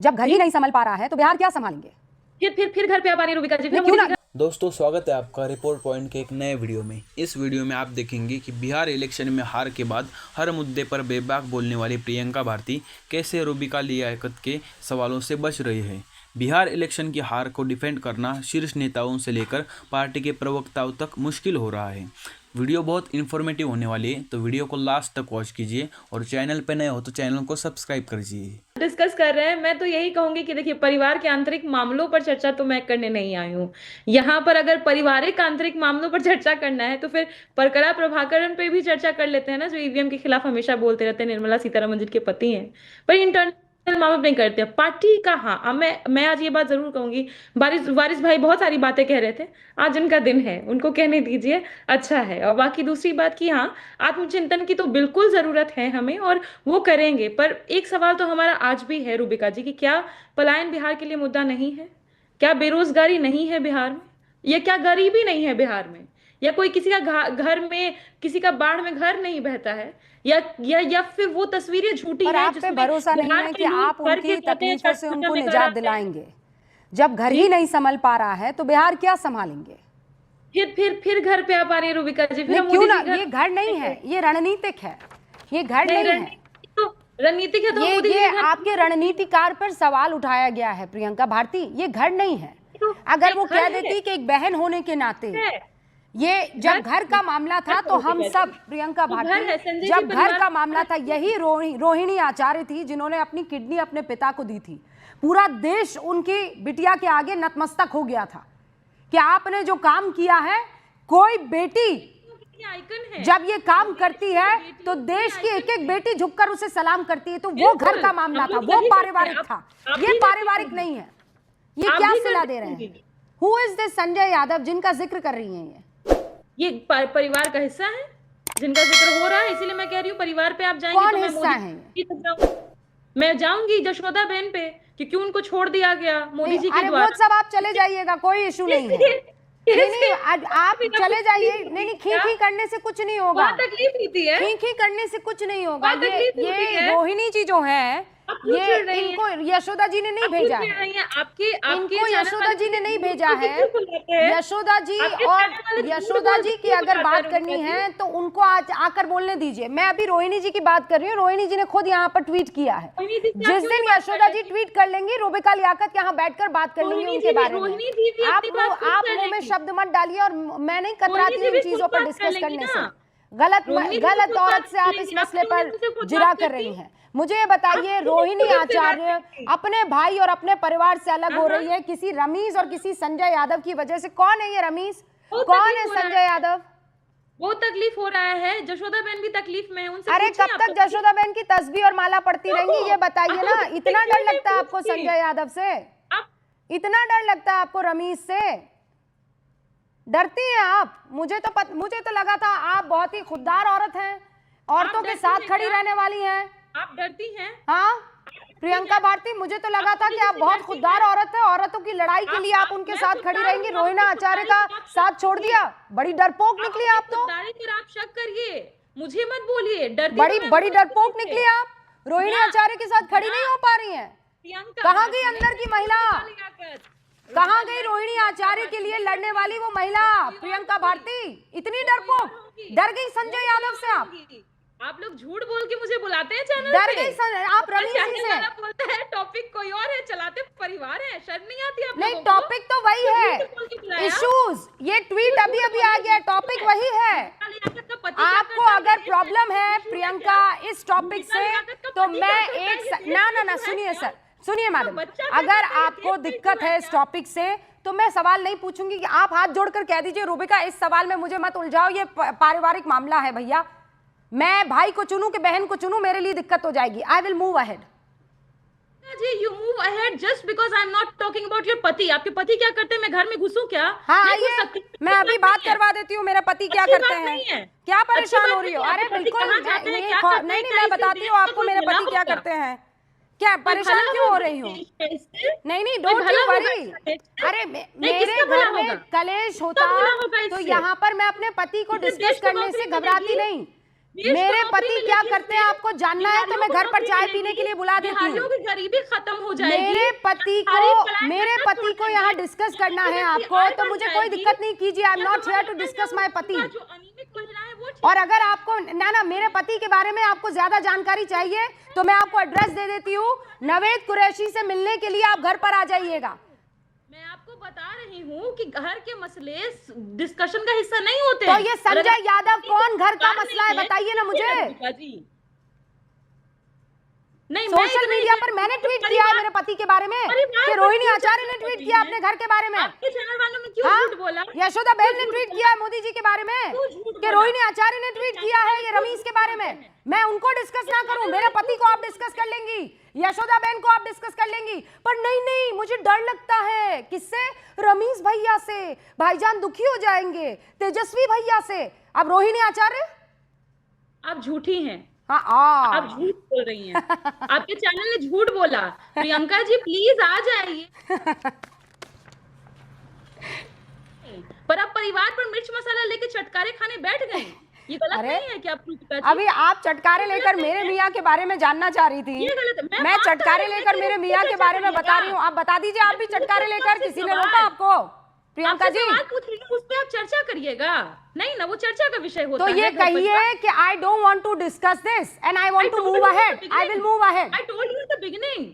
जब घर ही नहीं संभल पा रहा है तो बिहार क्या संभालेंगे? फिर घर पे आ पा रही रूबिका जी, फिर क्यों ना? दोस्तों स्वागत है आपका रिपोर्ट पॉइंट के एक नए वीडियो में। इस वीडियो में आप देखेंगे कि बिहार इलेक्शन में हार के बाद हर मुद्दे पर बेबाक बोलने वाली प्रियंका भारती कैसे रूबिका लियाकत के सवालों से बच रही है। बिहार इलेक्शन की हार को डिफेंड करना शीर्ष नेताओं से लेकर पार्टी के प्रवक्ताओं तक मुश्किल हो रहा है। वीडियो बहुत इन्फॉर्मेटिव होने वाली है, तो वीडियो को लास्ट तक वॉच कीजिए और चैनल पर नए हो तो चैनल को सब्सक्राइब कीजिए। डिस्कस कर रहे हैं। मैं तो यही कहूंगी कि देखिए, परिवार के आंतरिक मामलों पर चर्चा तो मैं करने नहीं आई हूँ यहाँ पर। अगर पारिवारिक आंतरिक मामलों पर चर्चा करना है तो फिर परकरा प्रभाकरण पे भी चर्चा कर लेते हैं ना, जो ईवीएम के खिलाफ हमेशा बोलते रहते हैं, निर्मला सीतारमन जी के पति हैं। पर इंटरनल मामला नहीं करते पार्टी का। हाँ, अब मैं आज ये बात जरूर कहूंगी, वारिस भाई बहुत सारी बातें कह रहे थे, आज उनका दिन है, उनको कहने दीजिए, अच्छा है। और बाकी दूसरी बात की, हाँ, आत्मचिंतन की तो बिल्कुल जरूरत है हमें, और वो करेंगे। पर एक सवाल तो हमारा आज भी है रूबिका जी, कि क्या पलायन बिहार के लिए मुद्दा नहीं है? क्या बेरोजगारी नहीं है बिहार में? या क्या गरीबी नहीं है बिहार में? या कोई किसी का घर में, किसी का बाढ़ में घर नहीं बहता है? या फिर वो तस्वीरें झूठी और हैं आप पे भरोसा नहीं है कि आप उनकी तकलीफों से उनको निजात दिलाएंगे? जब घर ही नहीं संभल पा रहा है तो बिहार क्या संभालेंगे? फिर घर पे आ पा रही है रूबिका जी, फिर क्यों ना? ये घर नहीं है, ये रणनीतिक है, ये घर नहीं है। रणनीतिक है तो ये आपके रणनीतिकार पर सवाल उठाया गया है प्रियंका भारती, ये घर नहीं है। अगर वो कह देती कि एक बहन होने के नाते, ये जब घर का मामला था तो हम सब, प्रियंका भारती, जब घर का मामला था, यही रोहिणी आचार्य थी जिन्होंने अपनी किडनी अपने पिता को दी थी। पूरा देश उनकी बिटिया के आगे नतमस्तक हो गया था कि आपने जो काम किया है, कोई बेटी जब ये काम करती है तो देश की एक एक बेटी झुककर उसे सलाम करती है। तो वो घर का मामला था, वो पारिवारिक था, ये पारिवारिक नहीं है। ये क्या सिला दे रहे हैं? Who is this Sanjay Yadav जिनका जिक्र कर रही हैं? ये परिवार का हिस्सा है जिनका जिक्र हो रहा है, इसीलिए मैं कह रही हूँ परिवार पे आप जाएंगे। कौन तो हिस्सा है? मैं जाऊंगी जशोदा बहन पे, क्योंकि उनको छोड़ दिया गया मोदी जी के द्वारा। वो सब आप चले जाइएगा, कोई इशू नहीं है। नहीं, आप चले जाइए। नहीं, खी करने से कुछ नहीं होगा, तकलीफ होती है, खी करने से कुछ नहीं होगा। ये रोहिणी जी जो है, ये इनको यशोदा जी ने नहीं भेजा है, इनको यशोदा जी ने नहीं भेजा है। यशोदा जी, और यशोदा जी की अगर बात करनी है तो उनको आज आकर बोलने दीजिए। मैं अभी रोहिणी जी की बात कर रही हूँ। रोहिणी जी ने खुद यहाँ पर ट्वीट किया है। जिस दिन यशोदा जी ट्वीट कर लेंगी, रूबिका लियाकत यहाँ बैठकर बात कर लेंगी उनके बारे में। आप मुंह में शब्द मत डालिए, और मैं नहीं कतराती इन चीजों पर डिस्कस करने से। गलत औरत से आप इस मसले पर जिरा कर रही हैं। मुझे ये बताइए, रोहिणी आचार्य अपने भाई और अपने परिवार से अलग हो रही है किसी रमीज और किसी संजय यादव की वजह से। कौन है ये रमीज? कौन है संजय यादव? वो तकलीफ हो रहा है, जशोदा बहन भी तकलीफ में है उनसे। अरे कब तक जशोदा बहन की तस्बीह और माला पड़ती रहेंगी, ये बताइए ना। इतना डर लगता है आपको संजय यादव से? इतना डर लगता है आपको रमीज से? डरती हैं आप? मुझे तो लगा था आप बहुत ही खुददार औरत हैं, औरतों के साथ खड़ी रहने वाली हैं। आप डरती हैं? हाँ प्रियंका भारती, मुझे तो लगा था कि आप बहुत खुददार औरत है, औरतों की लड़ाई के लिए आप उनके साथ खड़ी रहेंगी। रोहिणी आचार्य का साथ छोड़ दिया, बड़ी डरपोक निकली आप तो। आप शक करिए, मुझे मत बोलिए। बड़ी डरपोक निकली आप। रोहिणी आचार्य के साथ खड़ी नहीं हो पा रही हैं। कहाँ गई अंदर की महिला? कहाँ गई रोहिणी आचार्य के लिए लड़ने वाली वो महिला प्रियंका भारती? इतनी डरपोक, डर गई संजय यादव से आप लोग झूठ बोल के मुझे बुलाते हैं चैनल डर गई आप रमीज से। बोलते हैं टॉपिक कोई और है, चलाते परिवार है, शर्म नहीं आती आप? नहीं, टॉपिक तो वही है, इश्यूज। ये ट्वीट अभी आ गया, टॉपिक वही है। आपको अगर प्रॉब्लम है प्रियंका इस टॉपिक से, तो मैं ना सुनिए सर, सुनिए मैडम, अगर आपको दिक्कत है इस टॉपिक से तो मैं सवाल नहीं पूछूंगी कि आप हाथ जोड़कर कह दीजिए रूबिका इस सवाल में मुझे मत उलझाओ, ये पारिवारिक मामला है भैया। मैं भाई को चुनूं कि बहन को चुनूं, मेरे लिए दिक्कत हो जाएगी। आई will move ahead. You move ahead just because I'm not talking about your पति। आपके पति क्या करते हैं? मैं घर में घुसूं क्या? हाँ, मैं अभी बात करवा देती हूँ। मेरा पति क्या करते हैं? क्या परेशान हो रही हो? अरे बिल्कुल नहीं, मैं बताती हूँ आपको मेरे पति क्या करते हैं। क्या परेशान क्यों हो रही हूँ? नहीं, डोंट यू वरी। अरे मेरे घर में कलेश होता तो यहाँ पर मैं अपने पति को डिस्कस करने से घबराती नहीं। मेरे पति क्या करते हैं आपको जानना है तो मैं घर पर चाय पीने के लिए बुला देती बिहारियों हूँ। की गरीबी खत्म हो जाएगी। मेरे पति को यहाँ डिस्कस करना है आपको, तो मुझे कोई दिक्कत नहीं कीजिए। I am not here to discuss my पति। जो अनियमित महिलाएं हैं वो और अगर आपको ना मेरे पति के बारे में आपको ज्यादा जानकारी चाहिए तो मैं आपको एड्रेस दे देती हूँ। नवेद कुरैशी से मिलने के लिए आप घर पर आ जाइएगा। मैं आपको बता रही हूँ कि घर के मसले डिस्कशन का हिस्सा नहीं होते। तो ये संजय यादव कौन घर का मसला है बताइए ना मुझे। नहीं, सोशल मीडिया पर मैंने ट्वीट किया है मेरे पति के बारे में कि रोहिणी आचार्य ने ट्वीट किया अपने घर के बारे में। आपके चैनल वालों ने क्यों झूठ बोला? यशोदा बहन ने ट्वीट किया है मोदी जी के बारे में कि रोहिणी आचार्य ने ट्वीट किया है ये रमीज के बारे में। मैं उनको डिस्कस ना करूं, मेरे पति को आप डिस्कस कर लेंगी, यशोदा बहन को आप डिस्कस कर लेंगी, पर नहीं मुझे डर लगता है। किससे? रमीज भैया से। भाईजान दुखी हो जाएंगे। तेजस्वी भैया से। अब रोहिणी आचार्य आप झूठी हैं। हाँ, आप झूठ बोल रही हैं। आपके चैनल ने झूठ बोला। प्रियंका जी प्लीज आ जाइए। पर आप परिवार पर मिर्च मसाला लेके चटकारे खाने बैठ गए। ये गलत नहीं है कि आप अभी आप चटकारे लेकर मेरे मियाँ के बारे में जानना चाह रही थी। ये गलत है। मैं चटकारे लेकर मेरे मियाँ के बारे में बता रही हूँ। आप बता दीजिए, आप भी चटकारे लेकर, किसी ने रोका आपको? प्रियंका जी पूछ रही हूँ, उस पे आप चर्चा करिएगा। नहीं ना, वो चर्चा का विषय होता है। तो ये कहिए कि I don't want to discuss this and I want to move ahead. I will move ahead. I told you in the beginning.